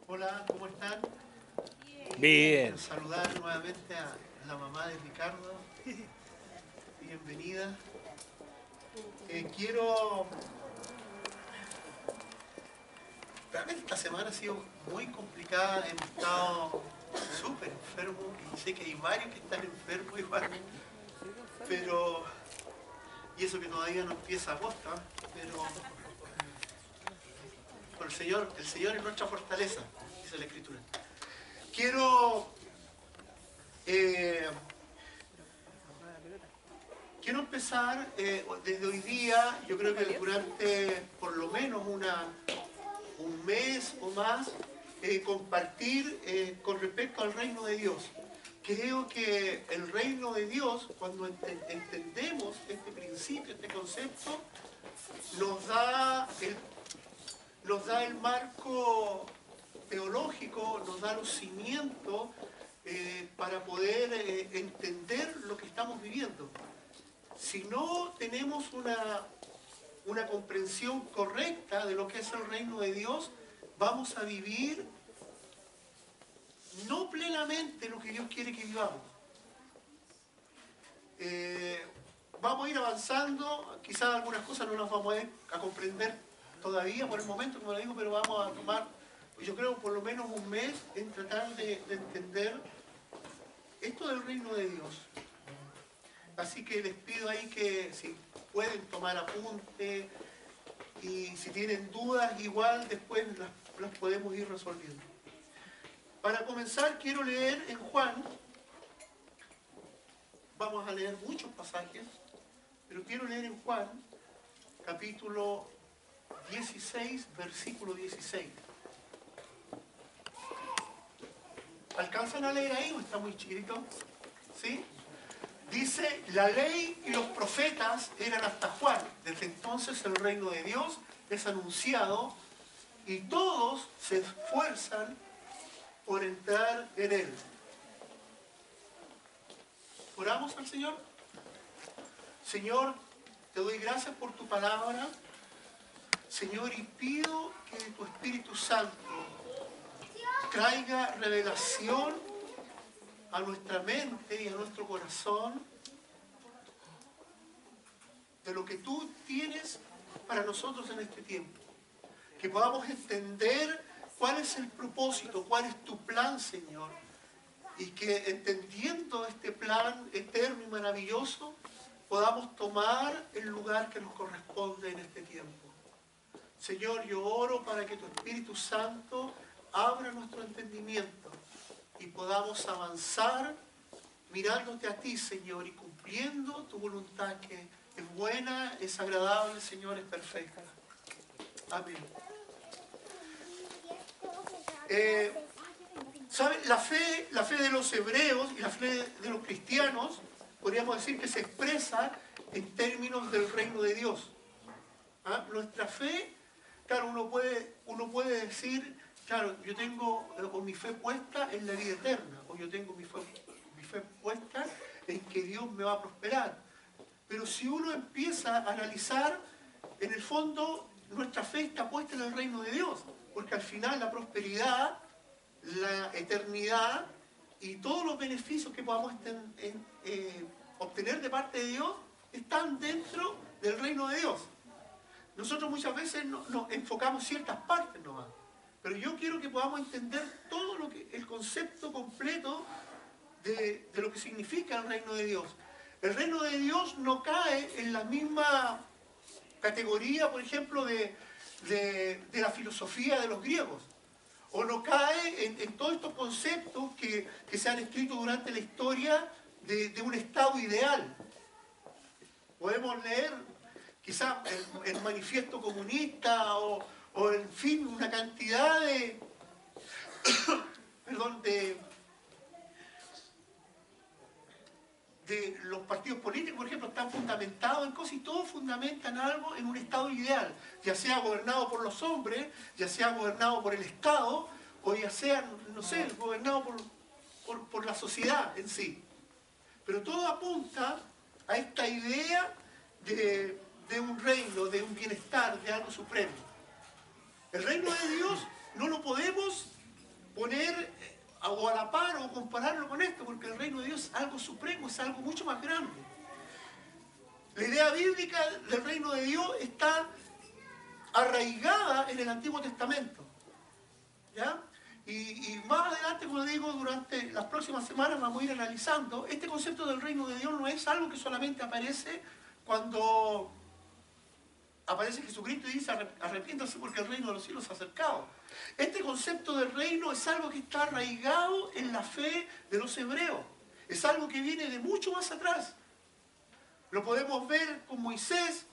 Hola, ¿cómo están? Bien. Quiero saludar nuevamente a la mamá de Ricardo. Bienvenida. Quiero... Realmente esta semana ha sido muy complicada. Hemos estado súper enfermos y sé que hay varios que están enfermos igual. Pero... Y eso que todavía no empieza agosto, ¿eh? Pero el Señor es nuestra fortaleza, dice la Escritura. Quiero... eh, Quiero empezar desde hoy día. Yo creo que durante por lo menos un mes o más, compartir con respecto al reino de Dios. Creo que el reino de Dios, cuando entendemos este principio, este concepto, nos da el marco teológico, nos da los cimientos para poder entender lo que estamos viviendo. Si no tenemos una comprensión correcta de lo que es el reino de Dios, vamos a vivir no plenamente lo que Dios quiere que vivamos. Vamos a ir avanzando, quizás algunas cosas no las vamos a comprender todavía por el momento, como le digo, pero vamos a tomar, yo creo, por lo menos un mes en tratar de entender esto del reino de Dios. Así que les pido ahí que si pueden tomar apunte y si tienen dudas, igual después las podemos ir resolviendo. Para comenzar, quiero leer en Juan. Vamos a leer muchos pasajes, pero quiero leer en Juan, capítulo 16, versículo 16. ¿Alcanzan a leer ahí o está muy chiquito? ¿Sí? Dice, la ley y los profetas eran hasta Juan. Desde entonces el reino de Dios es anunciado y todos se esfuerzan por entrar en él. ¿Oramos al Señor? Señor, te doy gracias por tu palabra. Señor, y pido que tu Espíritu Santo traiga revelación a nuestra mente y a nuestro corazón de lo que tú tienes para nosotros en este tiempo. Que podamos entender cuál es el propósito, cuál es tu plan, Señor. Y que entendiendo este plan eterno y maravilloso, podamos tomar el lugar que nos corresponde en este tiempo. Señor, yo oro para que tu Espíritu Santo abra nuestro entendimiento y podamos avanzar mirándote a ti, Señor, y cumpliendo tu voluntad que es buena, es agradable, Señor, es perfecta. Amén. ¿Sabe? La fe de los hebreos y la fe de los cristianos, podríamos decir que se expresa en términos del reino de Dios. ¿Ah? Nuestra fe, claro, uno puede decir, claro, yo tengo mi fe puesta en la vida eterna, o yo tengo mi fe puesta en que Dios me va a prosperar. Pero si uno empieza a analizar, en el fondo, nuestra fe está puesta en el reino de Dios, porque al final la prosperidad, la eternidad y todos los beneficios que podamos obtener de parte de Dios están dentro del reino de Dios. Nosotros muchas veces nos enfocamos ciertas partes nomás, pero yo quiero que podamos entender todo el concepto completo de lo que significa el reino de Dios. El reino de Dios no cae en la misma categoría, por ejemplo, de la filosofía de los griegos, o no cae en todos estos conceptos que se han escrito durante la historia de un estado ideal. Podemos leer quizás el manifiesto comunista o en fin, una cantidad de los partidos políticos, por ejemplo, están fundamentados en cosas y todos fundamentan algo en un estado ideal, ya sea gobernado por los hombres, ya sea gobernado por el Estado, o ya sea, no sé, gobernado por la sociedad en sí. Pero todo apunta a esta idea de un reino, de un bienestar, de algo supremo. El reino de Dios no lo podemos poner o a la par o compararlo con esto, porque el reino de Dios es algo supremo, es algo mucho más grande. La idea bíblica del reino de Dios está arraigada en el Antiguo Testamento. ¿Ya? Y más adelante, como digo, durante las próximas semanas vamos a ir analizando. Este concepto del reino de Dios no es algo que solamente aparece cuando aparece Jesucristo y dice arrepiéntase porque el reino de los cielos se ha acercado. Este concepto del reino es algo que está arraigado en la fe de los hebreos. Es algo que viene de mucho más atrás. Lo podemos ver con Moisés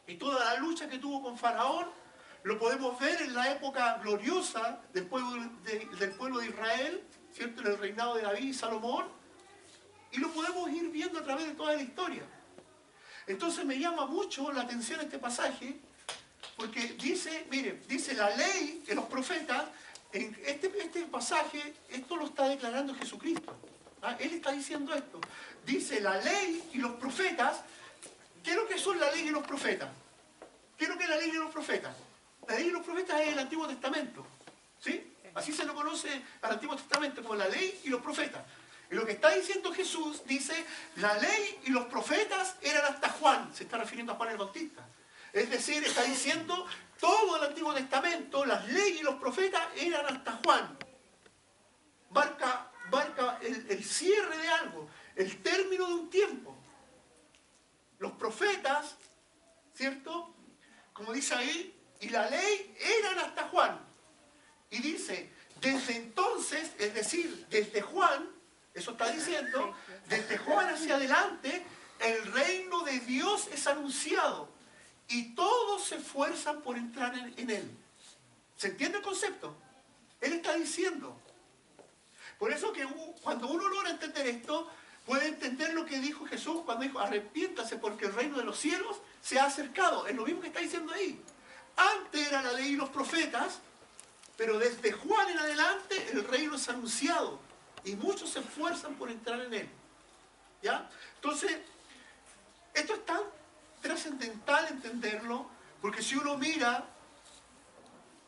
y toda la lucha que tuvo con Faraón. Lo podemos ver en la época gloriosa del pueblo de Israel, ¿cierto? En el reinado de David y Salomón. Y lo podemos ir viendo a través de toda la historia. Entonces me llama mucho la atención este pasaje, porque dice, mire, dice la ley de los profetas, en este pasaje, esto lo está declarando Jesucristo. ¿Ah? Él está diciendo esto. Dice la ley y los profetas. ¿Qué es lo que son la ley y los profetas? ¿Qué es lo que es la ley y los profetas? La ley y los profetas es el Antiguo Testamento. ¿Sí? Así se lo conoce al Antiguo Testamento como la ley y los profetas. Y lo que está diciendo Jesús, dice, la ley y los profetas eran hasta Juan. Se está refiriendo a Juan el Bautista. Es decir, está diciendo, todo el Antiguo Testamento, las leyes y los profetas eran hasta Juan. Marca el cierre de algo, el término de un tiempo. Los profetas, ¿cierto? Como dice ahí, y la ley eran hasta Juan. Y dice, desde entonces, es decir, desde Juan, eso está diciendo, desde Juan hacia adelante, el reino de Dios es anunciado. Y todos se esfuerzan por entrar en él. ¿Se entiende el concepto? Él está diciendo. Por eso que cuando uno logra entender esto, puede entender lo que dijo Jesús cuando dijo, arrepiéntase porque el reino de los cielos se ha acercado. Es lo mismo que está diciendo ahí. Antes era la ley y los profetas, pero desde Juan en adelante el reino es anunciado. Y muchos se esfuerzan por entrar en él. ¿Ya? Entonces, esto es tan trascendental entenderlo, porque si uno mira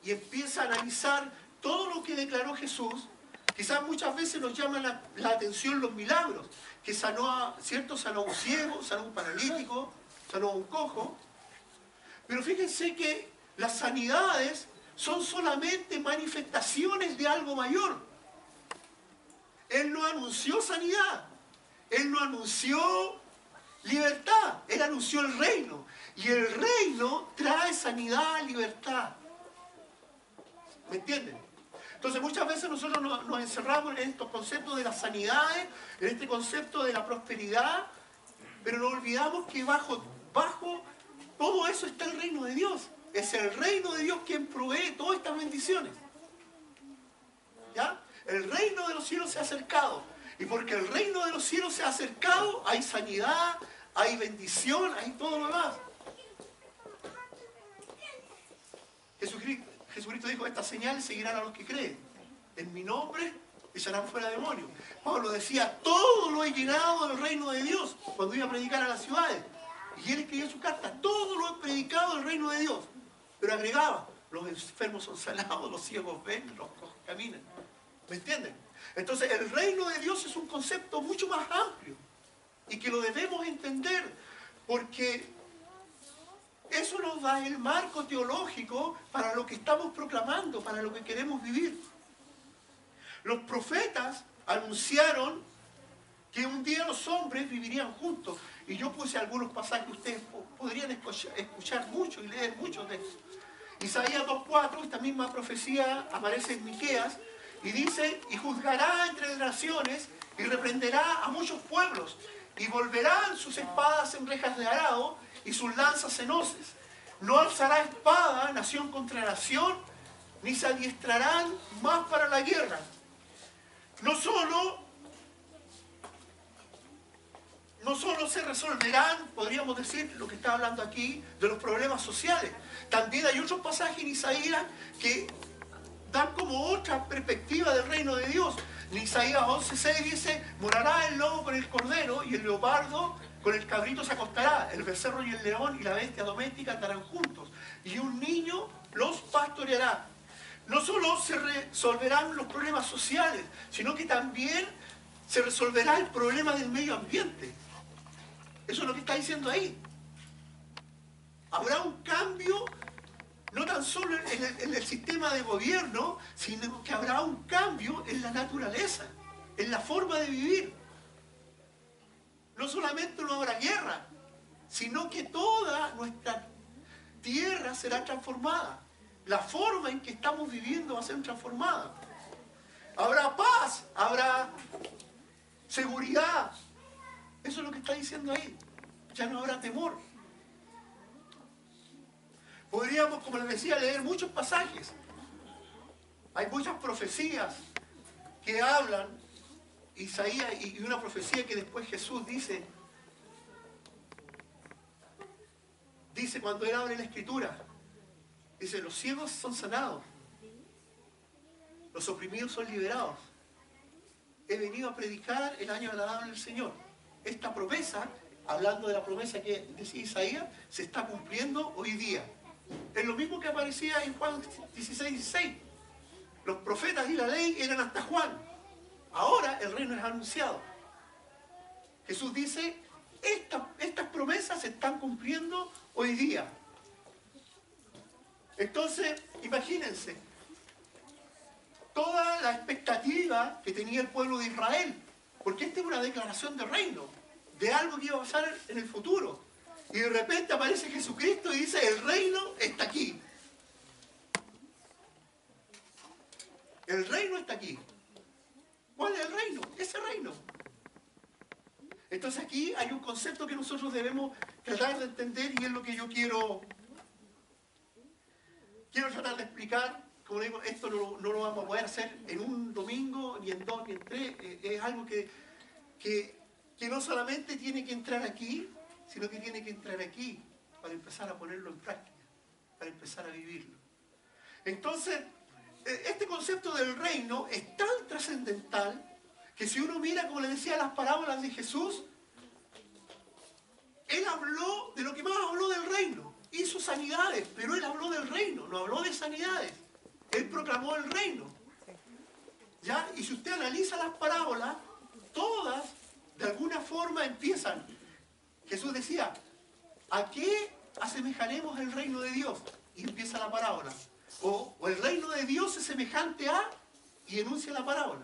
y empieza a analizar todo lo que declaró Jesús, quizás muchas veces nos llaman la atención los milagros, que sanó, ¿cierto? Sanó a un ciego, sanó a un paralítico, sanó a un cojo. Pero fíjense que las sanidades son solamente manifestaciones de algo mayor. Él no anunció sanidad, Él no anunció libertad, Él anunció el reino. Y el reino trae sanidad, libertad. ¿Me entienden? Entonces muchas veces nosotros nos encerramos en estos conceptos de las sanidades, en este concepto de la prosperidad, pero nos olvidamos que bajo todo eso está el reino de Dios. Es el reino de Dios quien provee todas estas bendiciones. ¿Ya? El reino de los cielos se ha acercado. Y porque el reino de los cielos se ha acercado, hay sanidad, hay bendición, hay todo lo demás. Jesucristo dijo, estas señales seguirán a los que creen. En mi nombre echarán fuera demonios. Pablo decía, todo lo he llenado del reino de Dios cuando iba a predicar a las ciudades. Y él escribió su carta, todo lo he predicado del reino de Dios. Pero agregaba, los enfermos son sanados, los ciegos ven, los cojos caminan. ¿Me entienden? Entonces el reino de Dios es un concepto mucho más amplio y que lo debemos entender porque eso nos da el marco teológico para lo que estamos proclamando, para lo que queremos vivir. Los profetas anunciaron que un día los hombres vivirían juntos. Y yo puse algunos pasajes que ustedes podrían escuchar mucho y leer muchos de ellos. Isaías 2:4, esta misma profecía aparece en Miqueas, y dice, y juzgará entre naciones, y reprenderá a muchos pueblos, y volverán sus espadas en rejas de arado, y sus lanzas en hoces. No alzará espada nación contra nación, ni se adiestrarán más para la guerra. No solo se resolverán, podríamos decir, lo que está hablando aquí, de los problemas sociales. También hay otros pasajes en Isaías que dan como otra perspectiva del reino de Dios. En Isaías 11:6 dice, morará el lobo con el cordero y el leopardo con el cabrito se acostará. El becerro y el león y la bestia doméstica andarán juntos. Y un niño los pastoreará. no solo se resolverán los problemas sociales, sino que también se resolverá el problema del medio ambiente. Eso es lo que está diciendo ahí. Habrá un cambio, no tan solo en el sistema de gobierno, sino que habrá un cambio en la naturaleza, en la forma de vivir. No solamente no habrá guerra, sino que toda nuestra tierra será transformada. La forma en que estamos viviendo va a ser transformada. Habrá paz, habrá seguridad. Eso es lo que está diciendo ahí. Ya no habrá temor. Podríamos, como les decía, leer muchos pasajes. Hay muchas profecías que hablan, Isaías, y una profecía que después Jesús dice cuando él abre la Escritura, dice, los ciegos son sanados, los oprimidos son liberados. He venido a predicar el año agradable del Señor. Esta promesa, hablando de la promesa que decía Isaías, se está cumpliendo hoy día. Es lo mismo que aparecía en Juan 16:16. Los profetas y la ley eran hasta Juan. Ahora el reino es anunciado. Jesús dice, estas promesas se están cumpliendo hoy día. Entonces, imagínense, toda la expectativa que tenía el pueblo de Israel, porque esta es una declaración de reino, de algo que iba a pasar en el futuro. Y de repente aparece Jesucristo y dice, el reino está aquí. El reino está aquí. ¿Cuál es el reino? Ese reino. Entonces aquí hay un concepto que nosotros debemos tratar de entender y es lo que yo quiero tratar de explicar. Como digo, esto no lo vamos a poder hacer en un domingo, ni en dos, ni en tres. Es algo que no solamente tiene que entrar aquí, sino que tiene que entrar aquí para empezar a ponerlo en práctica, para empezar a vivirlo. Entonces, este concepto del reino es tan trascendental que si uno mira, como le decía, las parábolas de Jesús, él habló de lo que más habló del reino. Hizo sanidades, pero él habló del reino, no habló de sanidades. Él proclamó el reino. ¿Ya? Y si usted analiza las parábolas, todas de alguna forma empiezan. Jesús decía, ¿a qué asemejaremos el reino de Dios? Y empieza la parábola. O el reino de Dios es semejante a, y enuncia la parábola.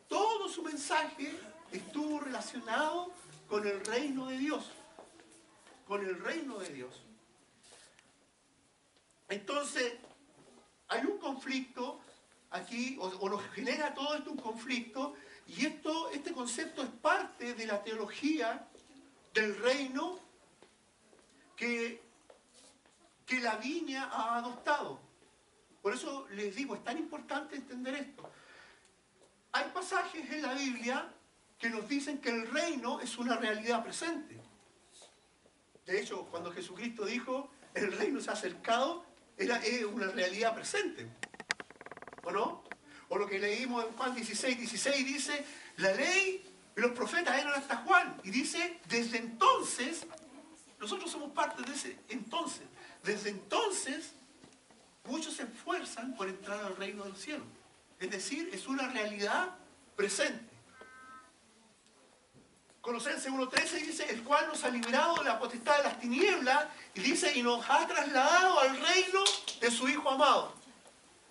Todo su mensaje estuvo relacionado con el reino de Dios. Con el reino de Dios. Entonces, hay un conflicto aquí, o nos genera todo esto un conflicto, y este concepto es parte de la teología del reino que la Viña ha adoptado. Por eso les digo, es tan importante entender esto. Hay pasajes en la Biblia que nos dicen que el reino es una realidad presente. De hecho, cuando Jesucristo dijo, el reino se ha acercado, es una realidad presente. ¿O no? O lo que leímos en Juan 16:16 dice, la ley y los profetas eran hasta Juan. Y dice, desde entonces, nosotros somos parte de ese entonces. Desde entonces, muchos se esfuerzan por entrar al reino del cielo. Es decir, es una realidad presente. Colosenses 1:13 dice, el cual nos ha librado de la potestad de las tinieblas, y dice, y nos ha trasladado al reino de su Hijo amado.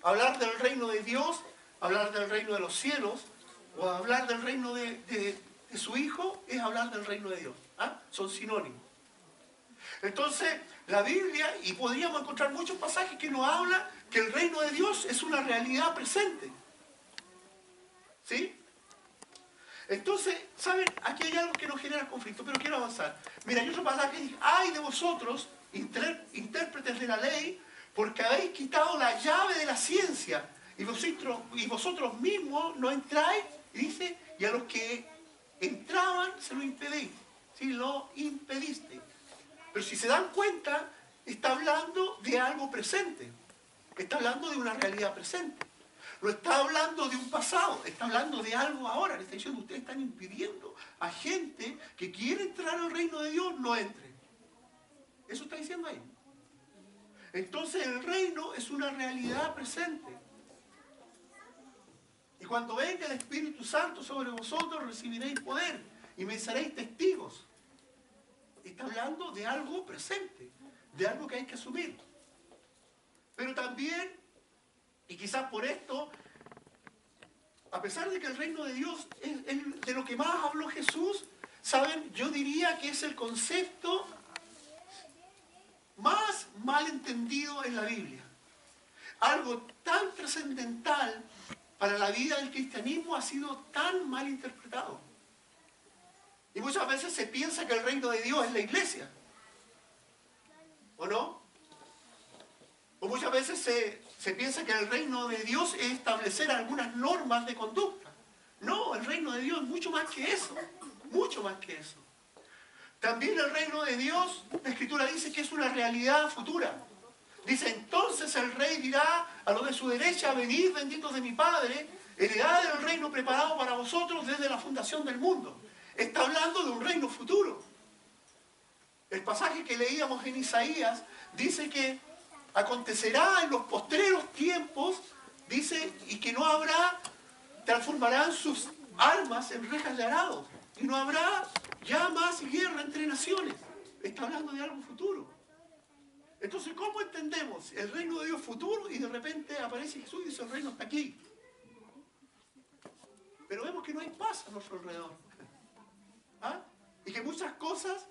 Hablar del reino de Dios, hablar del reino de los cielos, o hablar del reino de su Hijo, es hablar del reino de Dios. ¿Ah? Son sinónimos. Entonces, la Biblia, y podríamos encontrar muchos pasajes que nos hablan que el reino de Dios es una realidad presente. ¿Sí? Entonces, ¿saben? Aquí hay algo que nos genera conflicto, pero quiero avanzar. Mira, hay otro pasaje que dice, ¡ay de vosotros, intérpretes de la ley, porque habéis quitado la llave de la ciencia, y vosotros mismos no entráis, y dice, y a los que entraban se lo impedís, ¿sí? Lo impediste. Pero si se dan cuenta, está hablando de algo presente, está hablando de una realidad presente. No está hablando de un pasado, está hablando de algo ahora. Le está diciendo, ustedes están impidiendo a gente que quiere entrar al reino de Dios, no entre. Eso está diciendo ahí. Entonces el reino es una realidad presente. Y cuando venga el Espíritu Santo sobre vosotros, recibiréis poder y me seréis testigos. Está hablando de algo presente, de algo que hay que asumir. Pero también, y quizás por esto, a pesar de que el reino de Dios es de lo que más habló Jesús, ¿saben? Yo diría que es el concepto más mal entendido en la Biblia. Algo tan trascendental para la vida del cristianismo ha sido tan mal interpretado. Y muchas veces se piensa que el reino de Dios es la iglesia. ¿O no? O muchas veces se piensa que el reino de Dios es establecer algunas normas de conducta. No, el reino de Dios es mucho más que eso. Mucho más que eso. También el reino de Dios, la Escritura dice que es una realidad futura. Dice, entonces el rey dirá a los de su derecha, venid benditos de mi Padre, heredad del reino preparado para vosotros desde la fundación del mundo. Está hablando de un reino futuro. El pasaje que leíamos en Isaías dice que acontecerá en los postreros tiempos, dice, y que no habrá, transformarán sus armas en rejas de arados, y no habrá ya más guerra entre naciones. Está hablando de algo futuro. Entonces, ¿cómo entendemos el reino de Dios futuro y de repente aparece Jesús y dice el reino está aquí? Pero vemos que no hay paz a nuestro alrededor. ¿Ah? Y que muchas cosas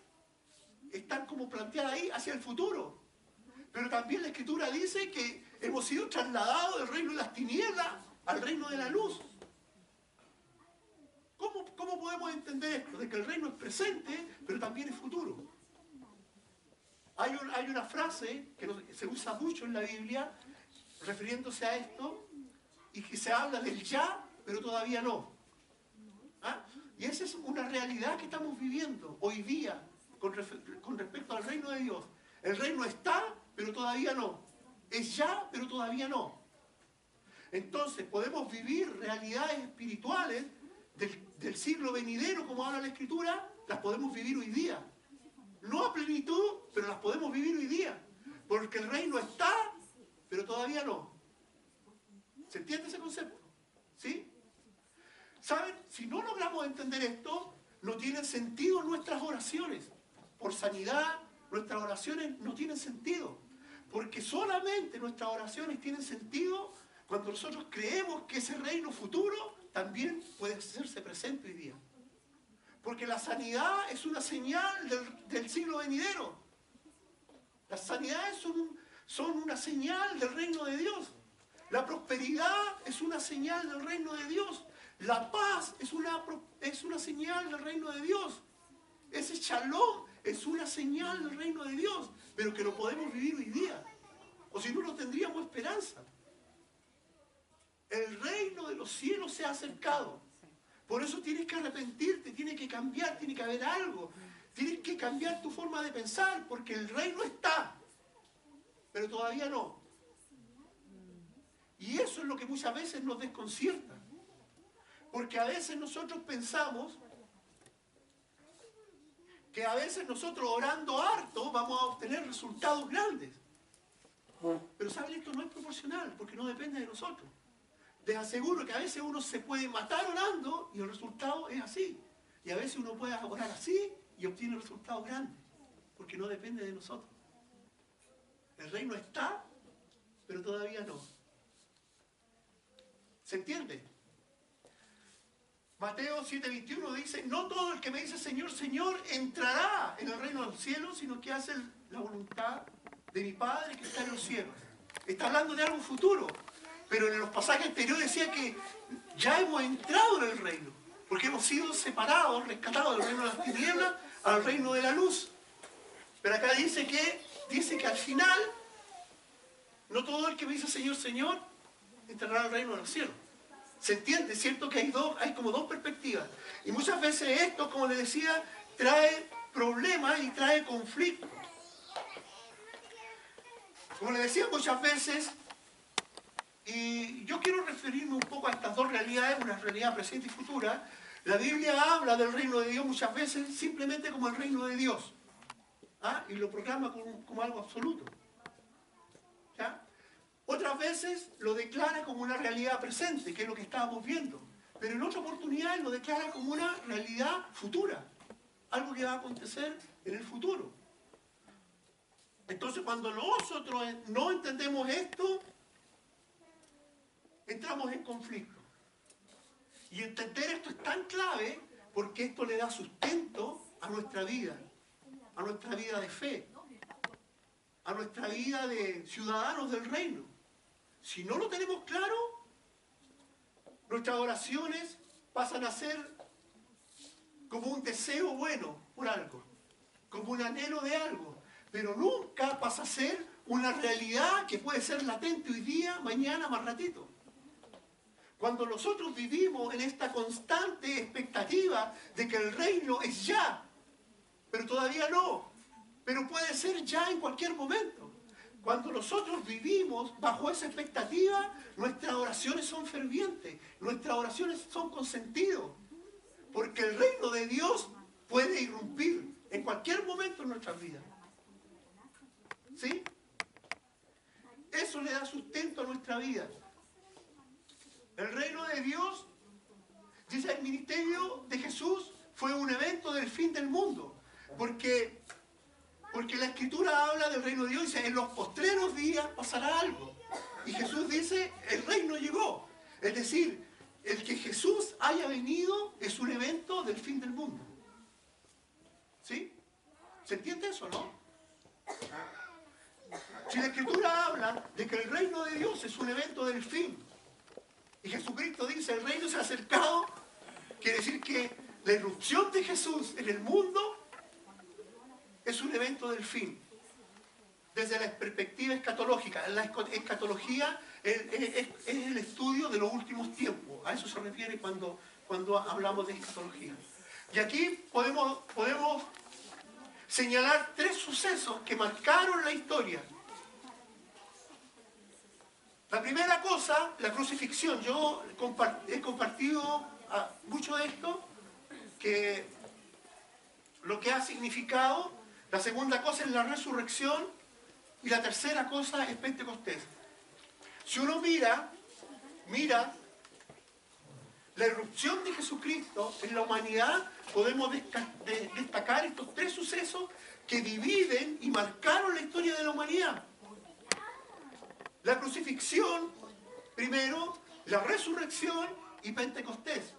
están como planteadas ahí hacia el futuro. Pero también la Escritura dice que hemos sido trasladados del reino de las tinieblas al reino de la luz. ¿Cómo podemos entender esto? De que el reino es presente, pero también es futuro. Hay una frase que se usa mucho en la Biblia refiriéndose a esto y que se habla del ya, pero todavía no. ¿Ah? Y esa es una realidad que estamos viviendo hoy día con respecto al reino de Dios. El reino está, pero todavía no. Es ya, pero todavía no. Entonces podemos vivir realidades espirituales del siglo venidero, como habla la Escritura, las podemos vivir hoy día. No a plenitud, pero las podemos vivir hoy día. Porque el reino está, pero todavía no. ¿Se entiende ese concepto? ¿Sí? ¿Saben? Si no logramos entender esto, no tienen sentido nuestras oraciones. Por sanidad, nuestras oraciones no tienen sentido. Porque solamente nuestras oraciones tienen sentido cuando nosotros creemos que ese reino futuro también puede hacerse presente hoy día. Porque la sanidad es una señal del siglo venidero. Las sanidades son una señal del reino de Dios. La prosperidad es una señal del reino de Dios. La paz es una señal del reino de Dios. Ese shalom es una señal del reino de Dios, pero que lo podemos vivir hoy día. O si no, no tendríamos esperanza. El reino de los cielos se ha acercado. Por eso tienes que arrepentirte, tienes que cambiar, tiene que haber algo. Tienes que cambiar tu forma de pensar, porque el reino está, pero todavía no. Y eso es lo que muchas veces nos desconcierta. Porque a veces nosotros pensamos que a veces nosotros orando harto vamos a obtener resultados grandes. Pero ¿saben? Esto no es proporcional, porque no depende de nosotros. Les aseguro que a veces uno se puede matar orando y el resultado es así. Y a veces uno puede orar así y obtiene resultados grandes, porque no depende de nosotros. El reino está, pero todavía no. ¿Se entiende? Mateo 7:21 dice, no todo el que me dice Señor, Señor, entrará en el reino de los cielos, sino que hace la voluntad de mi Padre que está en los cielos. Está hablando de algo futuro. Pero en los pasajes anteriores decía que ya hemos entrado en el reino, porque hemos sido separados, rescatados del reino de las tinieblas al reino de la luz. Pero acá dice que al final, no todo el que me dice Señor, Señor, entrará al reino de los cielos. ¿Se entiende? ¿Cierto? Que hay como dos perspectivas. Y muchas veces esto, como les decía, trae problemas y trae conflictos. Como les decía muchas veces, y yo quiero referirme un poco a estas dos realidades, una realidad presente y futura. La Biblia habla del reino de Dios muchas veces simplemente como el reino de Dios. ¿Ah? Y lo proclama como algo absoluto. veces lo declara como una realidad presente, que es lo que estábamos viendo. Pero en otra oportunidad lo declara como una realidad futura. Algo que va a acontecer en el futuro. Entonces, cuando nosotros no entendemos esto, entramos en conflicto. Y entender esto es tan clave porque esto le da sustento a nuestra vida de fe, a nuestra vida de ciudadanos del reino. Si no lo tenemos claro, nuestras oraciones pasan a ser como un deseo bueno por algo, como un anhelo de algo, pero nunca pasa a ser una realidad que puede ser latente hoy día, mañana, más ratito. Cuando nosotros vivimos en esta constante expectativa de que el reino es ya, pero todavía no, pero puede ser ya en cualquier momento. Cuando nosotros vivimos bajo esa expectativa, nuestras oraciones son fervientes, nuestras oraciones son con sentido, porque el reino de Dios puede irrumpir en cualquier momento en nuestras vidas. ¿Sí? Eso le da sustento a nuestra vida. El reino de Dios, dice el ministerio de Jesús, fue un evento del fin del mundo. Porque la Escritura habla del reino de Dios y dice, en los postreros días pasará algo. Y Jesús dice, el reino llegó. Es decir, el que Jesús haya venido es un evento del fin del mundo. ¿Sí? ¿Se entiende eso, no? Si la Escritura habla de que el reino de Dios es un evento del fin, y Jesucristo dice, el reino se ha acercado, quiere decir que la irrupción de Jesús en el mundo es un evento del fin. Desde la perspectiva escatológica. La escatología es el estudio de los últimos tiempos. A eso se refiere cuando hablamos de escatología. Y aquí podemos señalar 3 sucesos que marcaron la historia. La primera cosa, la crucifixión. Yo he compartido mucho de esto, que lo que ha significado. La segunda cosa es la resurrección y la tercera cosa es Pentecostés. Si uno mira la irrupción de Jesucristo en la humanidad, podemos destacar estos 3 sucesos que dividen y marcaron la historia de la humanidad. La crucifixión, primero, la resurrección y Pentecostés.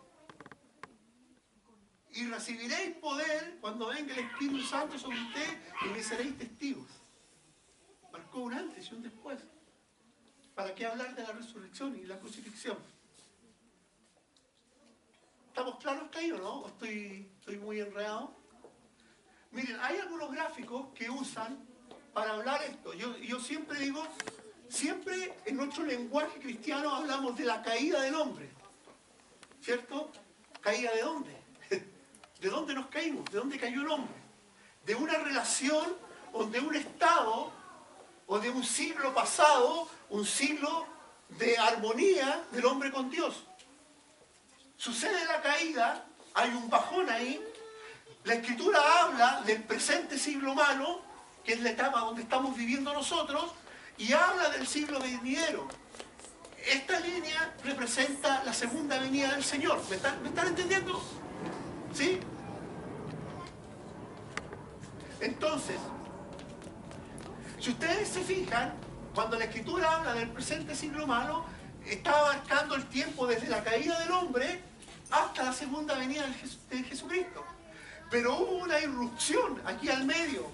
Y recibiréis poder cuando venga el Espíritu Santo sobre ustedes y me seréis testigos. Marcó un antes y un después. ¿Para qué hablar de la resurrección y la crucifixión? ¿Estamos claros hasta ahí o no? ¿O estoy muy enredado? Miren, hay algunos gráficos que usan para hablar esto. Yo siempre digo, siempre en nuestro lenguaje cristiano hablamos de la caída del hombre. ¿Cierto? ¿Caída de dónde? ¿De dónde nos caímos? ¿De dónde cayó el hombre? De una relación o de un estado o de un siglo pasado, un siglo de armonía del hombre con Dios. Sucede la caída, hay un bajón ahí. La Escritura habla del presente siglo humano, que es la etapa donde estamos viviendo nosotros, y habla del siglo venidero. Esta línea representa la segunda venida del Señor. ¿Me están entendiendo? ¿Sí? Entonces, si ustedes se fijan, cuando la Escritura habla del presente siglo humano, está abarcando el tiempo desde la caída del hombre hasta la segunda venida de Jesucristo. Pero hubo una irrupción aquí al medio.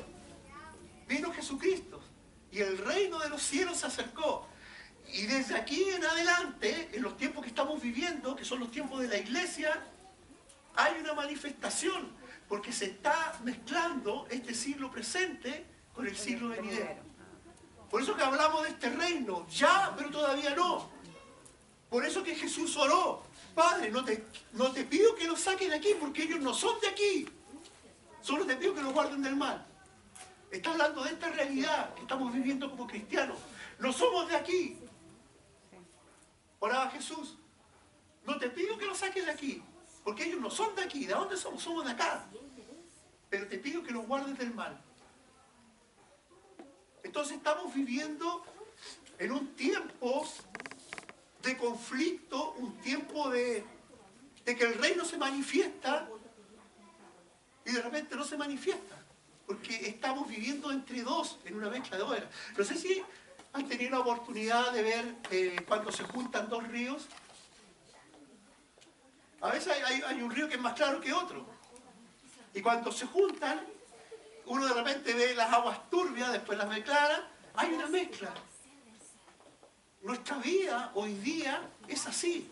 Vino Jesucristo y el reino de los cielos se acercó. Y desde aquí en adelante, en los tiempos que estamos viviendo, que son los tiempos de la iglesia, hay una manifestación, porque se está mezclando este siglo presente con el siglo venidero. Por eso que hablamos de este reino, ya, pero todavía no. Por eso que Jesús oró, Padre, no te pido que los saquen de aquí, porque ellos no son de aquí. Solo te pido que los guarden del mal. Está hablando de esta realidad que estamos viviendo como cristianos. No somos de aquí. Oraba Jesús, no te pido que los saques de aquí, porque ellos no son de aquí. ¿De dónde somos? Somos de acá. Pero te pido que los guardes del mal. Entonces estamos viviendo en un tiempo de conflicto, un tiempo de que el reino se manifiesta y de repente no se manifiesta, porque estamos viviendo entre dos, en una mezcla de olas. No sé si han tenido la oportunidad de ver cuando se juntan dos ríos. A veces hay un río que es más claro que otro. Y cuando se juntan, uno de repente ve las aguas turbias, después las ve claras. Hay una mezcla. Nuestra vida hoy día es así.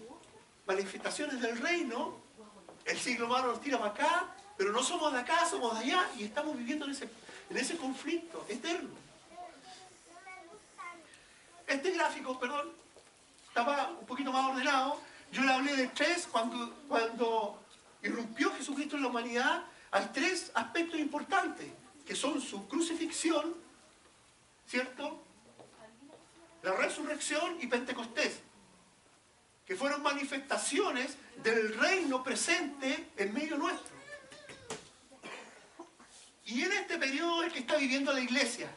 Manifestaciones del reino, el siglo malo nos tira para acá, pero no somos de acá, somos de allá, y estamos viviendo en ese conflicto eterno. Este gráfico, perdón, estaba un poquito más ordenado. Yo le hablé de tres, cuando irrumpió Jesucristo en la humanidad, hay tres aspectos importantes, que son su crucifixión, ¿cierto?, la resurrección y Pentecostés, que fueron manifestaciones del reino presente en medio nuestro. Y en este periodo es que está viviendo la iglesia.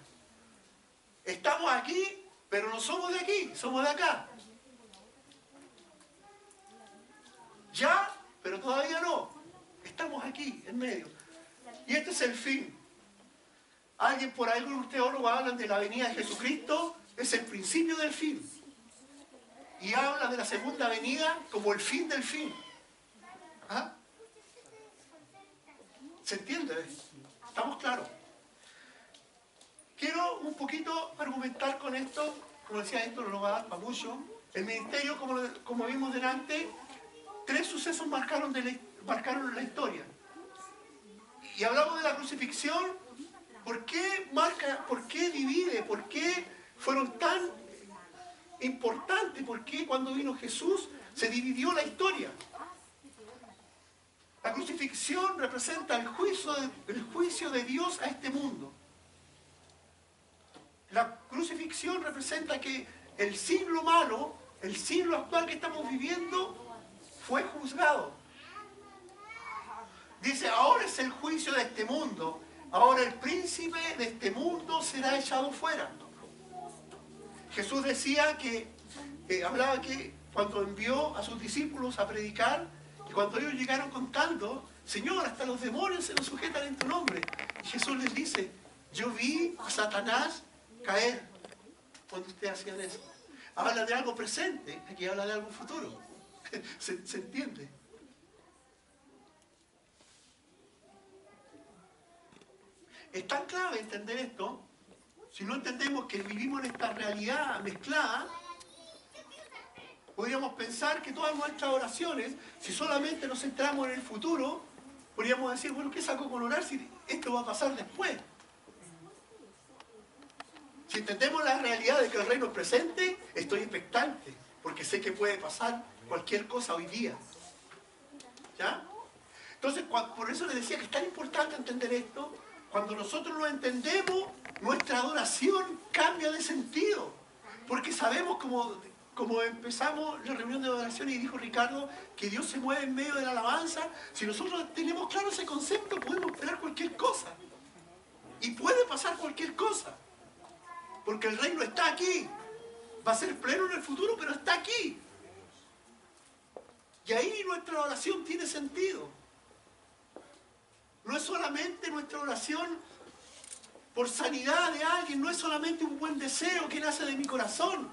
Estamos aquí, pero no somos de aquí, somos de acá. Ya, pero todavía no. Estamos aquí, en medio. Y este es el fin. Alguien por ahí, algunos teólogos hablan de la venida de Jesucristo, es el principio del fin. Y habla de la segunda venida como el fin del fin. ¿Ah? ¿Se entiende? ¿Estamos claros? Quiero un poquito argumentar con esto. Como decía, esto no nos va a dar para mucho. El ministerio, como vimos delante, tres sucesos marcaron la historia. Y hablamos de la crucifixión. ¿Por qué marca, por qué divide, por qué fueron tan importantes? ¿Por qué cuando vino Jesús se dividió la historia? La crucifixión representa el juicio de Dios a este mundo. La crucifixión representa que el siglo malo, el siglo actual que estamos viviendo, fue juzgado. Dice, ahora es el juicio de este mundo. Ahora el príncipe de este mundo será echado fuera. Jesús decía hablaba que cuando envió a sus discípulos a predicar, y cuando ellos llegaron contando, Señor, hasta los demonios se nos sujetan en tu nombre. Y Jesús les dice, yo vi a Satanás caer cuando ustedes hacían eso. Habla de algo presente, aquí habla de algo futuro. ¿Se entiende? Es tan clave entender esto. Si no entendemos que vivimos en esta realidad mezclada, podríamos pensar que todas nuestras oraciones, si solamente nos centramos en el futuro, podríamos decir, bueno, ¿qué saco con orar si esto va a pasar después? Si entendemos la realidad de que el reino es presente, estoy expectante, porque sé que puede pasar cualquier cosa hoy día. ¿Ya? Entonces, por eso les decía que es tan importante entender esto. Cuando nosotros lo entendemos, nuestra adoración cambia de sentido. Porque sabemos, como empezamos la reunión de adoración y dijo Ricardo, que Dios se mueve en medio de la alabanza. Si nosotros tenemos claro ese concepto, podemos esperar cualquier cosa. Y puede pasar cualquier cosa. Porque el reino está aquí. Va a ser pleno en el futuro, pero está aquí. Y ahí nuestra oración tiene sentido. No es solamente nuestra oración por sanidad de alguien, no es solamente un buen deseo que nace de mi corazón.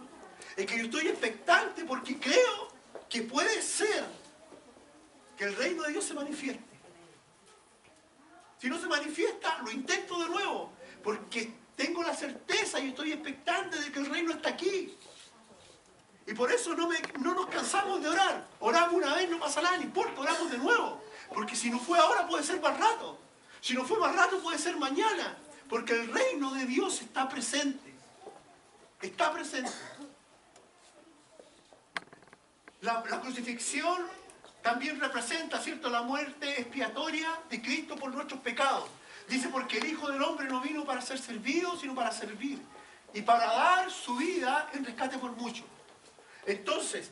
Es que yo estoy expectante porque creo que puede ser que el reino de Dios se manifieste. Si no se manifiesta, lo intento de nuevo, porque tengo la certeza y estoy expectante de que el reino está aquí. Y por eso no nos cansamos de orar. Oramos una vez, no pasa nada, no importa, oramos de nuevo. Porque si no fue ahora, puede ser más rato. Si no fue más rato, puede ser mañana. Porque el reino de Dios está presente. Está presente. La crucifixión también representa, ¿cierto?, la muerte expiatoria de Cristo por nuestros pecados. Dice, porque el Hijo del Hombre no vino para ser servido, sino para servir. Y para dar su vida en rescate por muchos. Entonces,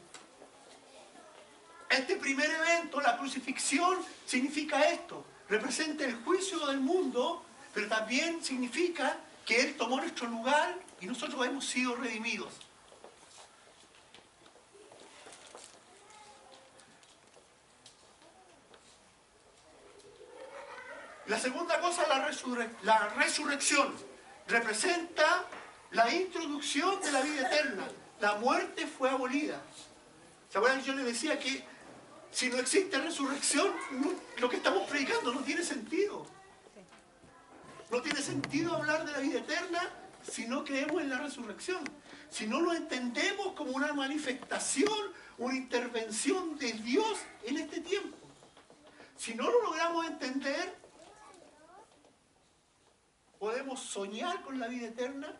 este primer evento, la crucifixión, significa esto. Representa el juicio del mundo, pero también significa que Él tomó nuestro lugar y nosotros hemos sido redimidos. La segunda cosa, la resurrección. Representa la introducción de la vida eterna. La muerte fue abolida. ¿Se acuerdan que yo les decía que si no existe resurrección, lo que estamos predicando no tiene sentido? No tiene sentido hablar de la vida eterna si no creemos en la resurrección. Si no lo entendemos como una manifestación, una intervención de Dios en este tiempo. Si no lo logramos entender, podemos soñar con la vida eterna,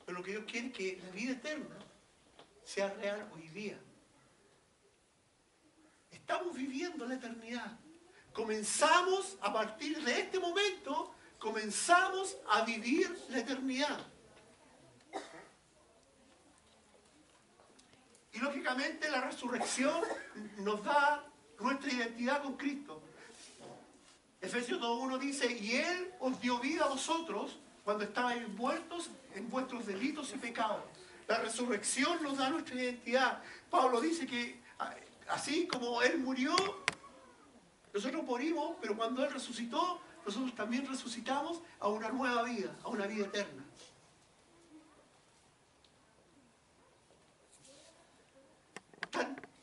pero lo que Dios quiere es que la vida eterna sea real hoy día. Estamos viviendo la eternidad. Comenzamos, a partir de este momento, comenzamos a vivir la eternidad. Y lógicamente la resurrección nos da nuestra identidad con Cristo. Efesios 2:1 dice, y Él os dio vida a vosotros cuando estabais muertos en vuestros delitos y pecados. La resurrección nos da nuestra identidad. Pablo dice que así como Él murió, nosotros morimos, pero cuando Él resucitó, nosotros también resucitamos a una nueva vida, a una vida eterna.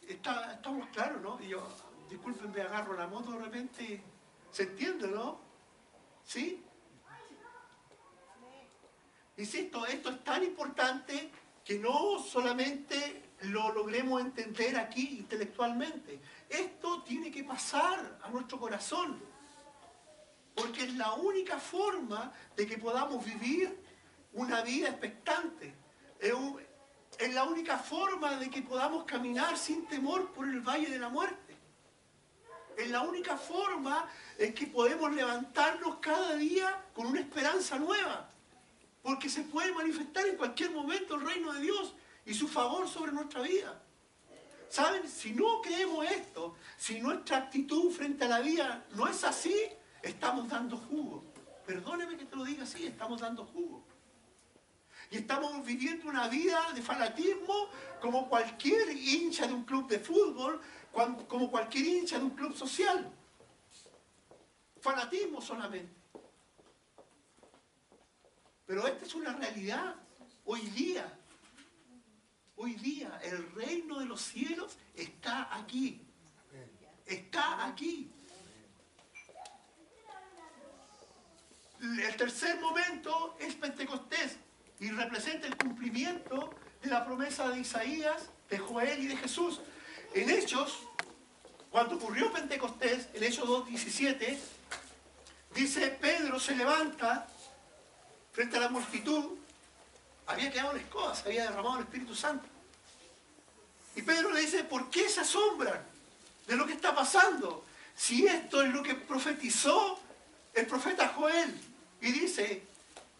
Estamos claros, ¿no? Y yo, disculpen, me agarro la moto de repente. ¿Se entiende, no? ¿Sí? Insisto, esto es tan importante que no solamente lo logremos entender aquí intelectualmente. Esto tiene que pasar a nuestro corazón. Porque es la única forma de que podamos vivir una vida expectante. Es la única forma de que podamos caminar sin temor por el valle de la muerte. Es la única forma en que podemos levantarnos cada día con una esperanza nueva. Porque se puede manifestar en cualquier momento el reino de Dios y su favor sobre nuestra vida. ¿Saben? Si no creemos esto, si nuestra actitud frente a la vida no es así, estamos dando jugo. Perdóneme que te lo diga así, estamos dando jugo. Y estamos viviendo una vida de fanatismo como cualquier hincha de un club de fútbol, como cualquier hincha de un club social. Fanatismo solamente. Pero esta es una realidad. Hoy día, el reino de los cielos está aquí. Está aquí. El tercer momento es Pentecostés y representa el cumplimiento de la promesa de Isaías, de Joel y de Jesús. En Hechos, cuando ocurrió Pentecostés, en Hechos 2:17, dice, Pedro se levanta frente a la multitud, había quedado en escoba, se había derramado el Espíritu Santo. Y Pedro le dice, ¿por qué se asombran de lo que está pasando? Si esto es lo que profetizó el profeta Joel. Y dice,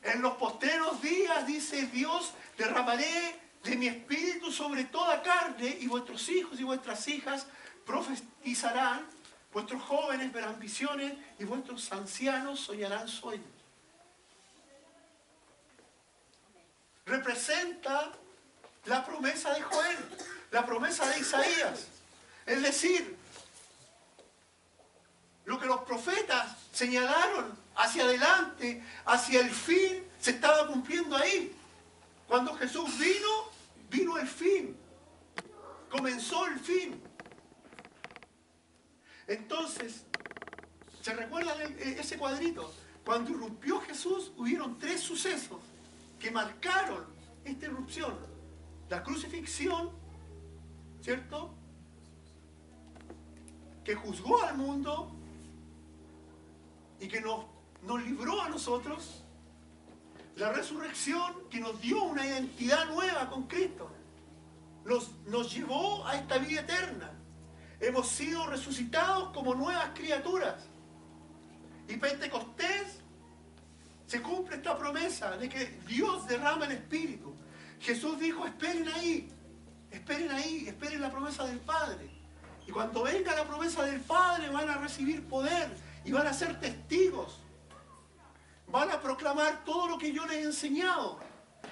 en los postreros días, dice Dios, derramaré de mi espíritu sobre toda carne, y vuestros hijos y vuestras hijas profetizarán, vuestros jóvenes verán visiones, y vuestros ancianos soñarán sueños. Representa la promesa de Joel, la promesa de Isaías. Es decir, lo que los profetas señalaron hacia adelante, hacia el fin, se estaba cumpliendo ahí. Cuando Jesús vino el fin. Comenzó el fin. Entonces, ¿se recuerdan ese cuadrito? Cuando irrumpió Jesús, hubieron 3 sucesos que marcaron esta irrupción. La crucifixión, ¿cierto? Que juzgó al mundo y que nos libró a nosotros. La resurrección que nos dio una identidad nueva con Cristo. Nos llevó a esta vida eterna. Hemos sido resucitados como nuevas criaturas. Y Pentecostés se cumple esta promesa de que Dios derrama el Espíritu. Jesús dijo, esperen ahí, esperen la promesa del Padre. Y cuando venga la promesa del Padre van a recibir poder y van a ser testigos. Van a proclamar todo lo que yo les he enseñado.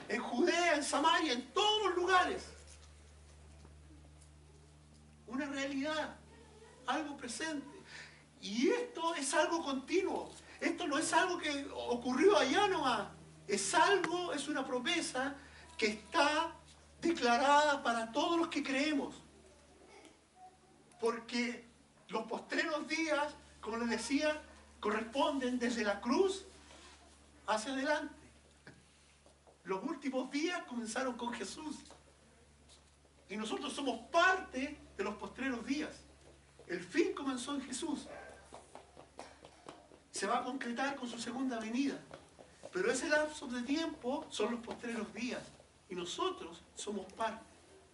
En Judea, en Samaria, en todos los lugares. Una realidad, algo presente. Y esto es algo continuo. Esto no es algo que ocurrió allá nomás. Es algo, es una promesa que está declarada para todos los que creemos. Porque los postreros días, como les decía, corresponden desde la cruz hacia adelante. Los últimos días comenzaron con Jesús. Y nosotros somos parte de los postreros días. El fin comenzó en Jesús. Se va a concretar con su segunda venida. Pero ese lapso de tiempo son los postreros días. Y nosotros somos parte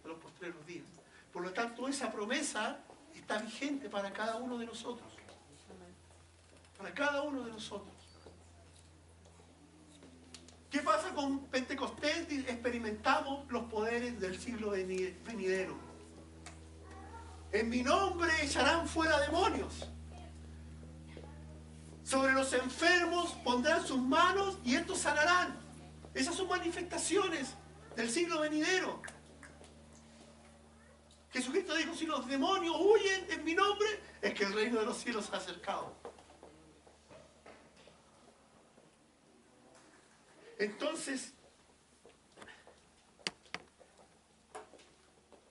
de los postreros días. Por lo tanto, esa promesa está vigente para cada uno de nosotros. Para cada uno de nosotros. ¿Qué pasa con Pentecostés? Experimentamos los poderes del siglo venidero. En mi nombre echarán fuera demonios. Sobre los enfermos pondrán sus manos y estos sanarán. Esas son manifestaciones del siglo venidero. Jesucristo dijo, si los demonios huyen en mi nombre, es que el reino de los cielos se ha acercado. Entonces,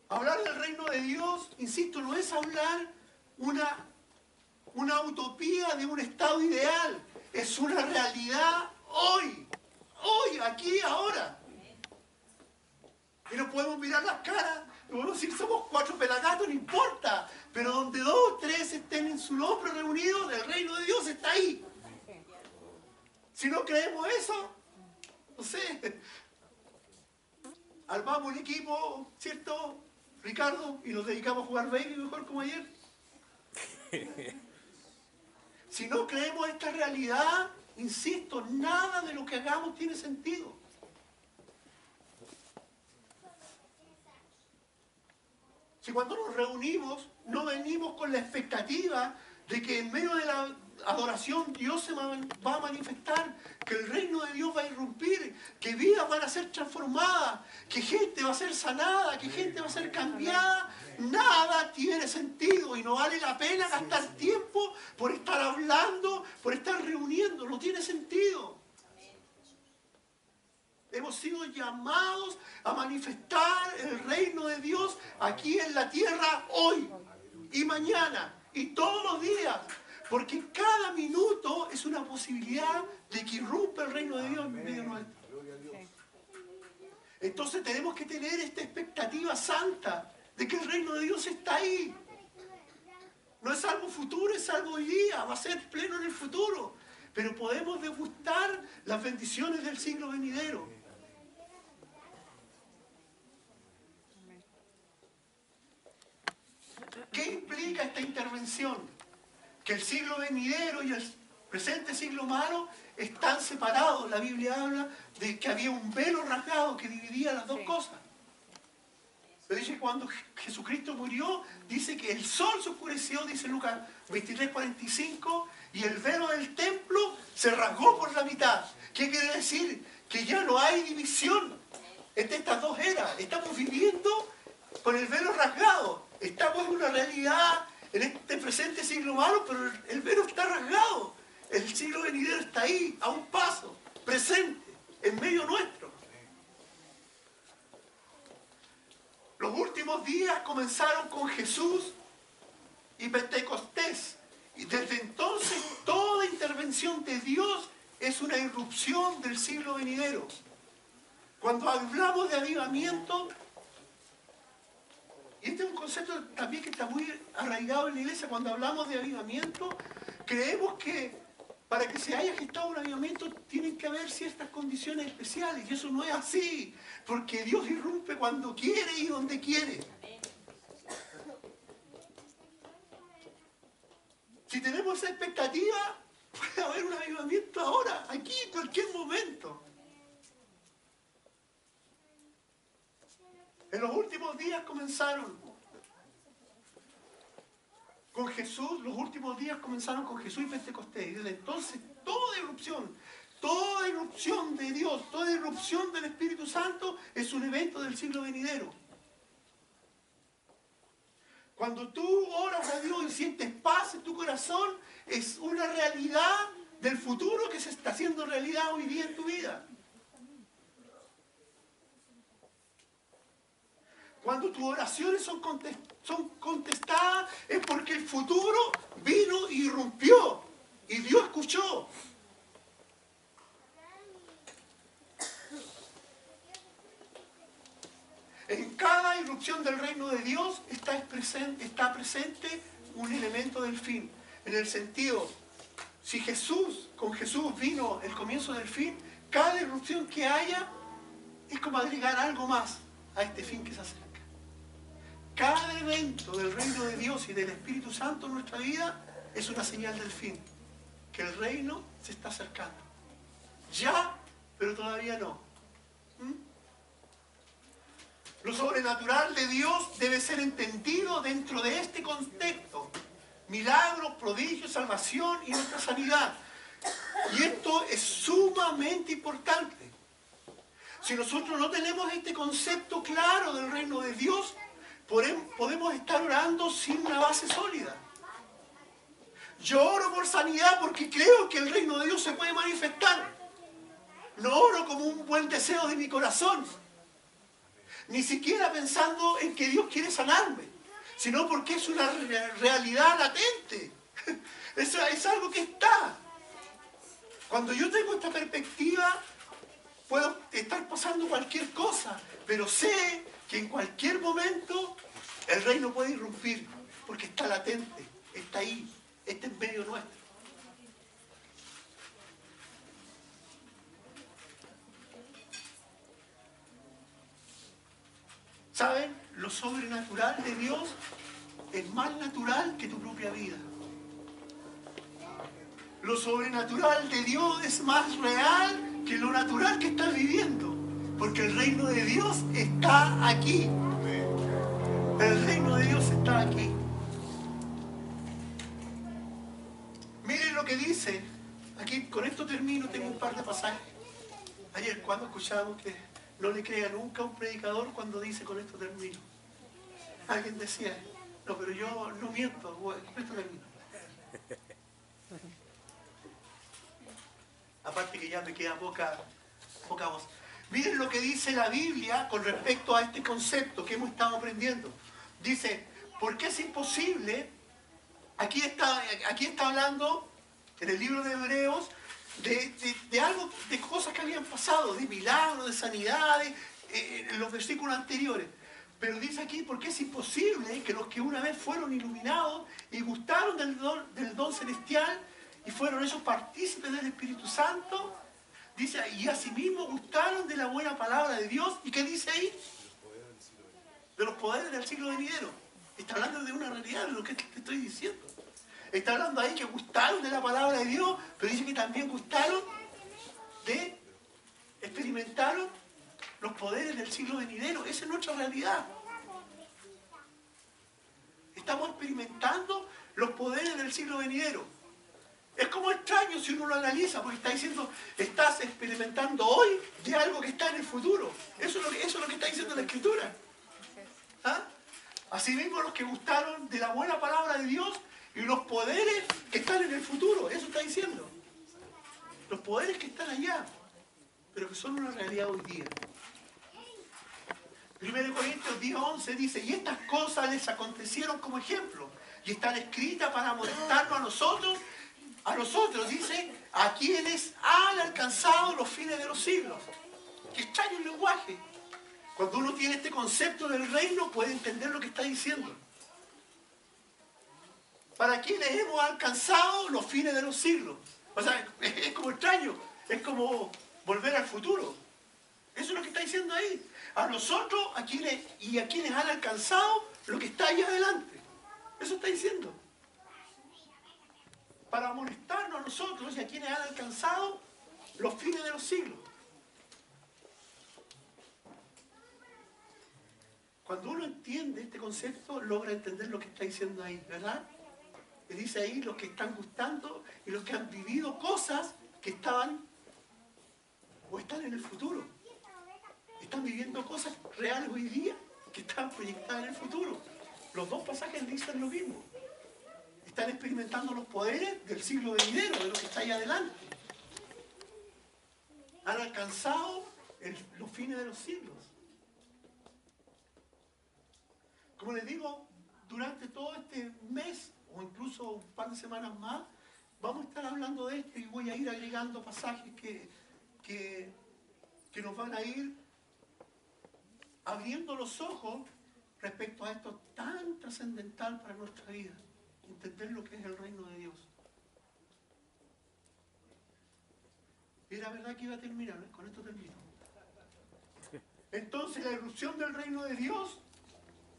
hablar del reino de Dios, insisto, no es hablar una utopía de un estado ideal. Es una realidad hoy. Hoy, aquí, ahora. Y no podemos mirar las caras. No podemos decir somos 4 pelagatos, no importa. Pero donde 2 o 3 estén en su nombre reunidos, el reino de Dios está ahí. Si no creemos eso, no sé. Armamos un equipo, ¿cierto, Ricardo? Y nos dedicamos a jugar baby mejor como ayer. Si no creemos esta realidad, insisto, nada de lo que hagamos tiene sentido. Si cuando nos reunimos, no venimos con la expectativa de que en medio de la adoración Dios se va a manifestar, que el reino de Dios va a irrumpir, que vidas van a ser transformadas, que gente va a ser sanada, que gente va a ser cambiada, nada tiene sentido y no vale la pena gastar tiempo por estar hablando, por estar reuniendo, no tiene sentido. Hemos sido llamados a manifestar el reino de Dios aquí en la tierra hoy y mañana y todos los días. Porque cada minuto es una posibilidad de que irrumpa el reino de Dios en medio nuestro. Entonces tenemos que tener esta expectativa santa de que el reino de Dios está ahí. No es algo futuro, es algo hoy día, va a ser pleno en el futuro. Pero podemos degustar las bendiciones del siglo venidero. ¿Qué implica esta intervención? Que el siglo venidero y el presente siglo malo están separados. La Biblia habla de que había un velo rasgado que dividía las dos cosas. Pero dice cuando Jesucristo murió, dice que el sol se oscureció, dice Lucas 23:45, y el velo del templo se rasgó por la mitad. ¿Qué quiere decir? Que ya no hay división entre estas dos eras. Estamos viviendo con el velo rasgado. Estamos en una realidad en este presente siglo malo, pero el velo está rasgado. El siglo venidero está ahí, a un paso, presente, en medio nuestro. Los últimos días comenzaron con Jesús y Pentecostés. Y desde entonces toda intervención de Dios es una irrupción del siglo venidero. Cuando hablamos de avivamiento, y este es un concepto también que está muy arraigado en la iglesia, cuando hablamos de avivamiento, creemos que para que se haya gestado un avivamiento tienen que haber ciertas condiciones especiales, y eso no es así, porque Dios irrumpe cuando quiere y donde quiere. Si tenemos esa expectativa, puede haber un avivamiento ahora, aquí, en cualquier momento. En los últimos días comenzaron con Jesús, los últimos días comenzaron con Jesús y Pentecostés. Y desde entonces toda irrupción de Dios, toda irrupción del Espíritu Santo es un evento del siglo venidero. Cuando tú oras a Dios y sientes paz en tu corazón, es una realidad del futuro que se está haciendo realidad hoy día en tu vida. Cuando tus oraciones son contestadas, es porque el futuro vino y irrumpió. Y Dios escuchó. En cada irrupción del reino de Dios está presente un elemento del fin. En el sentido, si con Jesús vino el comienzo del fin, cada irrupción que haya es como agregar algo más a este fin que se acerca. Cada evento del reino de Dios y del Espíritu Santo en nuestra vida es una señal del fin, que el reino se está acercando. Ya, pero todavía no. Lo sobrenatural de Dios debe ser entendido dentro de este contexto. Milagros, prodigios, salvación y nuestra sanidad. Y esto es sumamente importante. Si nosotros no tenemos este concepto claro del reino de Dios, podemos estar orando sin una base sólida. Yo oro por sanidad porque creo que el reino de Dios se puede manifestar. No oro como un buen deseo de mi corazón, ni siquiera pensando en que Dios quiere sanarme, sino porque es una realidad latente. Es algo que está. Cuando yo tengo esta perspectiva, puedo estar pasando cualquier cosa, pero sé que en cualquier momento el reino puede irrumpir, porque está latente, está ahí, está en medio nuestro. ¿Saben? Lo sobrenatural de Dios es más natural que tu propia vida. Lo sobrenatural de Dios es más real que lo natural que estás viviendo. Porque el reino de Dios está aquí. El reino de Dios está aquí. Miren lo que dice. Aquí, con esto termino, tengo un par de pasajes. Ayer, cuando escuchamos que no le crea nunca a un predicador cuando dice con esto termino. Alguien decía, no, pero yo no miento, con esto termino. Aparte que ya me queda poca voz. Miren lo que dice la Biblia con respecto a este concepto que hemos estado aprendiendo. Dice, porque es imposible, aquí está hablando en el libro de Hebreos de algo, de cosas que habían pasado, de milagros, de sanidades, en los versículos anteriores. Pero dice aquí, porque es imposible que los que una vez fueron iluminados y gustaron del don celestial y fueron esos partícipes del Espíritu Santo, dice, y asimismo gustaron de la buena palabra de Dios. ¿Y qué dice ahí? De los poderes del siglo venidero. Está hablando de una realidad, de lo que te estoy diciendo. Está hablando ahí que gustaron de la palabra de Dios, pero dice que también gustaron experimentaron los poderes del siglo venidero. Esa es nuestra realidad. Estamos experimentando los poderes del siglo venidero. Es como extraño si uno lo analiza, porque está diciendo, estás experimentando hoy de algo que está en el futuro. Eso es lo que está diciendo la Escritura. ¿Ah? Asimismo, los que gustaron de la buena palabra de Dios y los poderes que están en el futuro. Eso está diciendo. Los poderes que están allá, pero que son una realidad hoy día. 1 Corintios 10:11 dice, y estas cosas les acontecieron como ejemplo, y están escritas para amonestarnos a nosotros, dice, a quienes han alcanzado los fines de los siglos. Qué extraño el lenguaje. Cuando uno tiene este concepto del reino, puede entender lo que está diciendo. Para quienes hemos alcanzado los fines de los siglos. O sea, es como extraño, es como volver al futuro. Eso es lo que está diciendo ahí. A nosotros, a quienes han alcanzado lo que está allá adelante. Eso está diciendo. Para amonestarnos a nosotros y a quienes han alcanzado los fines de los siglos. Cuando uno entiende este concepto, logra entender lo que está diciendo ahí, ¿verdad? Y dice ahí los que están gustando y los que han vivido cosas que estaban o están en el futuro. Están viviendo cosas reales hoy día que están proyectadas en el futuro. Los dos pasajes dicen lo mismo. Están experimentando los poderes del siglo venidero, de lo que está ahí adelante. Han alcanzado los fines de los siglos. Como les digo, durante todo este mes, o incluso un par de semanas más, vamos a estar hablando de esto y voy a ir agregando pasajes que nos van a ir abriendo los ojos respecto a esto tan trascendental para nuestra vida. Entender lo que es el reino de Dios. Era verdad que iba a terminar, ¿eh? Con esto termino. Entonces la irrupción del reino de Dios,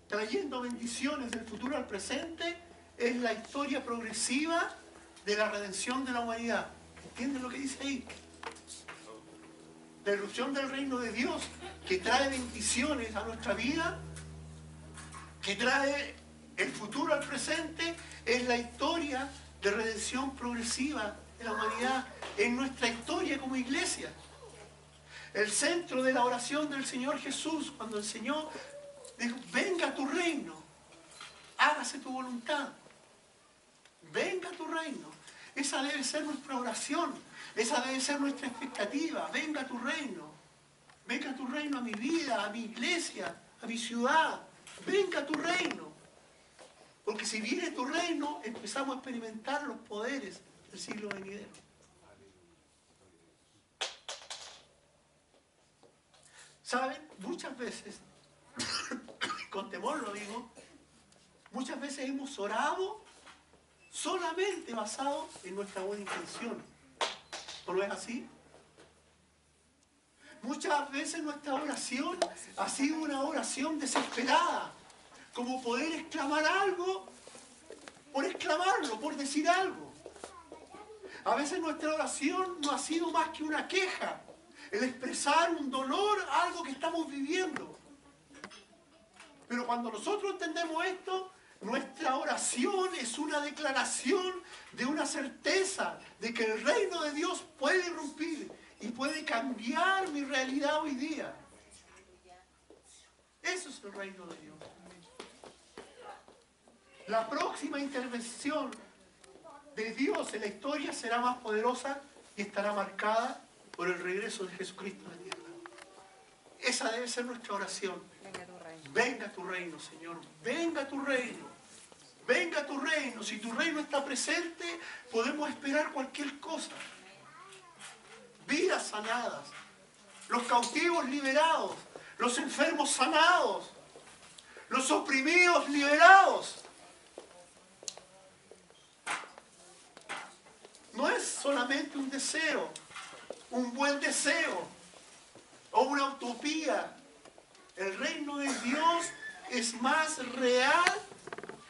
trayendo bendiciones del futuro al presente, es la historia progresiva de la redención de la humanidad. ¿Entienden lo que dice ahí? La irrupción del reino de Dios, que trae bendiciones a nuestra vida, que trae el futuro al presente, es la historia de redención progresiva de la humanidad, en nuestra historia como iglesia. El centro de la oración del Señor Jesús, cuando enseñó, dijo, venga tu reino, hágase tu voluntad, venga tu reino. Esa debe ser nuestra oración, esa debe ser nuestra expectativa, venga tu reino a mi vida, a mi iglesia, a mi ciudad, venga tu reino. Porque si viene tu reino, empezamos a experimentar los poderes del siglo venidero. ¿Saben? Muchas veces, con temor lo digo, muchas veces hemos orado solamente basado en nuestra buena intención. ¿No lo es así? Muchas veces nuestra oración ha sido una oración desesperada, como poder exclamar algo por exclamarlo, por decir algo. A veces nuestra oración no ha sido más que una queja, el expresar un dolor, algo que estamos viviendo. Pero cuando nosotros entendemos esto, nuestra oración es una declaración de una certeza de que el reino de Dios puede irrumpir y puede cambiar mi realidad hoy día. Eso es el reino de Dios. La próxima intervención de Dios en la historia será más poderosa y estará marcada por el regreso de Jesucristo a la tierra. Esa debe ser nuestra oración. Venga tu reino, Señor. Venga tu reino. Venga tu reino. Si tu reino está presente, podemos esperar cualquier cosa. Vidas sanadas. Los cautivos liberados. Los enfermos sanados. Los oprimidos liberados. No es solamente un deseo, un buen deseo o una utopía. El reino de Dios es más real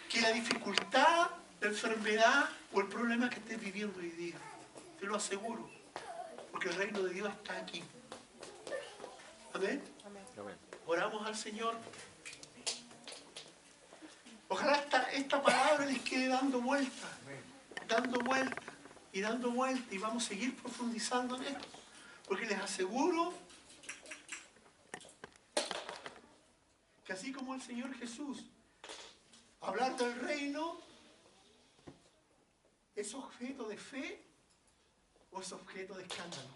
que la dificultad, la enfermedad o el problema que estés viviendo hoy día. Te lo aseguro. Porque el reino de Dios está aquí. Amén. Oramos al Señor. Ojalá esta palabra les quede dando vueltas. Dando vueltas. Y dando vueltas. Y vamos a seguir profundizando en esto. Porque les aseguro que así como el Señor Jesús, hablar del reino es objeto de fe o es objeto de escándalo.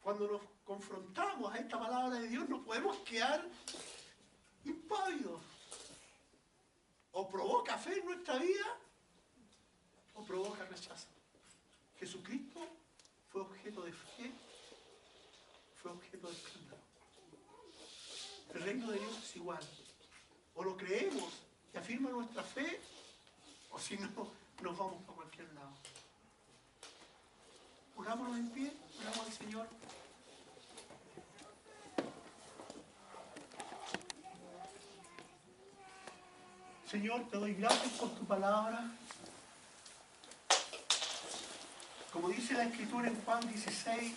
Cuando nos confrontamos a esta palabra de Dios no podemos quedar impávidos. O provoca fe en nuestra vida o provoca rechazo. Jesucristo fue objeto de fe, fue objeto de escándalo. El reino de Dios es igual. O lo creemos y afirma nuestra fe, o si no, nos vamos a cualquier lado. Pongámonos en pie, oramos al Señor. Señor, te doy gracias por tu palabra. Como dice la Escritura en Juan 16,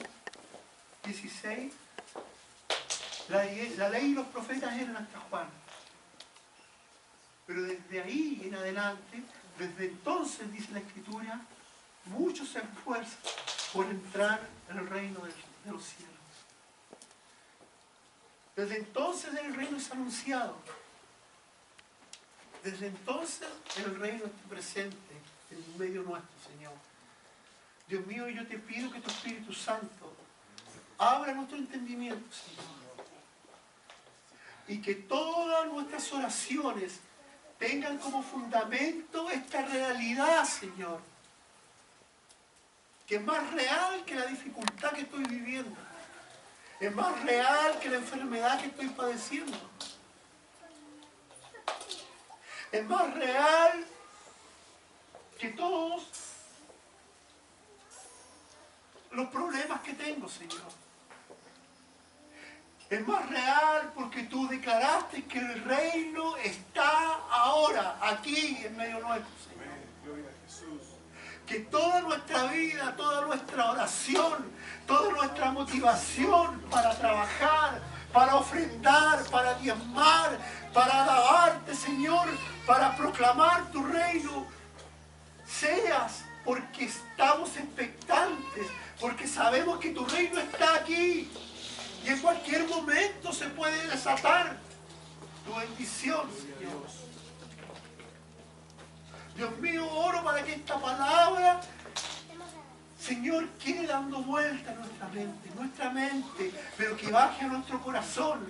la ley y los profetas eran hasta Juan. Pero desde ahí en adelante, desde entonces, dice la Escritura, muchos se esfuerzan por entrar en el reino de los cielos. Desde entonces el reino es anunciado. desde entonces el reino esté presente en medio nuestro, Señor. Dios mío, yo te pido que tu Espíritu Santo abra nuestro entendimiento, Señor. Y que todas nuestras oraciones tengan como fundamento esta realidad, Señor. Que es más real que la dificultad que estoy viviendo. Es más real que la enfermedad que estoy padeciendo. Es más real que todos los problemas que tengo, Señor. Es más real porque tú declaraste que el reino está ahora, aquí, en medio nuestro, Señor. Que toda nuestra vida, toda nuestra oración, toda nuestra motivación para trabajar, para ofrendar, para diezmar, para alabarte, Señor, para proclamar tu reino, seas porque estamos expectantes, porque sabemos que tu reino está aquí y en cualquier momento se puede desatar tu bendición, Señor. Dios mío, oro para que esta palabra, Señor, quede dando vuelta en nuestra mente, pero que baje a nuestro corazón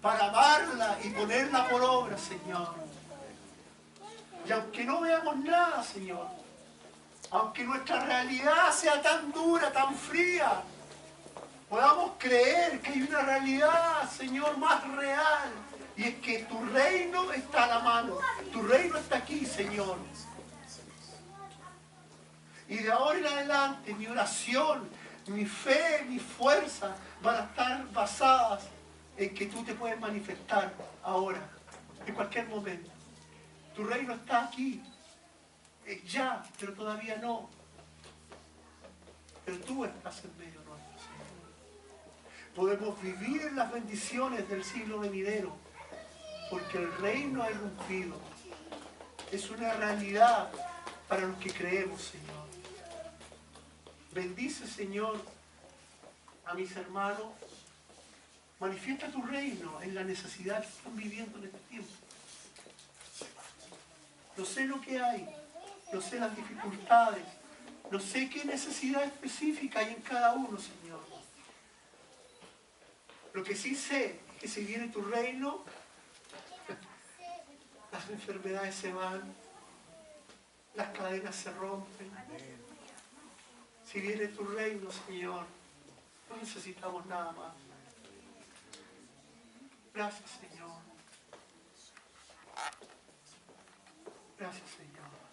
para amarla y ponerla por obra, Señor. Y aunque no veamos nada, Señor, aunque nuestra realidad sea tan dura, tan fría, podamos creer que hay una realidad, Señor, más real. Y es que tu reino está a la mano. Tu reino está aquí, Señor. Y de ahora en adelante mi oración, mi fe, mi fuerza van a estar basadas en que tú te puedes manifestar ahora, en cualquier momento. Tu reino está aquí. Ya, pero todavía no. Pero tú estás en medio nuestro, Señor. Podemos vivir en las bendiciones del siglo venidero, porque el reino ha irrumpido. Es una realidad para los que creemos, Señor. Bendice, Señor, a mis hermanos. Manifiesta tu reino en la necesidad que están viviendo en este tiempo. No sé lo que hay, no sé las dificultades, no sé qué necesidad específica hay en cada uno, Señor. Lo que sí sé es que si viene tu reino, las enfermedades se van, las cadenas se rompen. Si viene tu reino, Señor, no necesitamos nada más. Gracias, Señor. Gracias, Señor.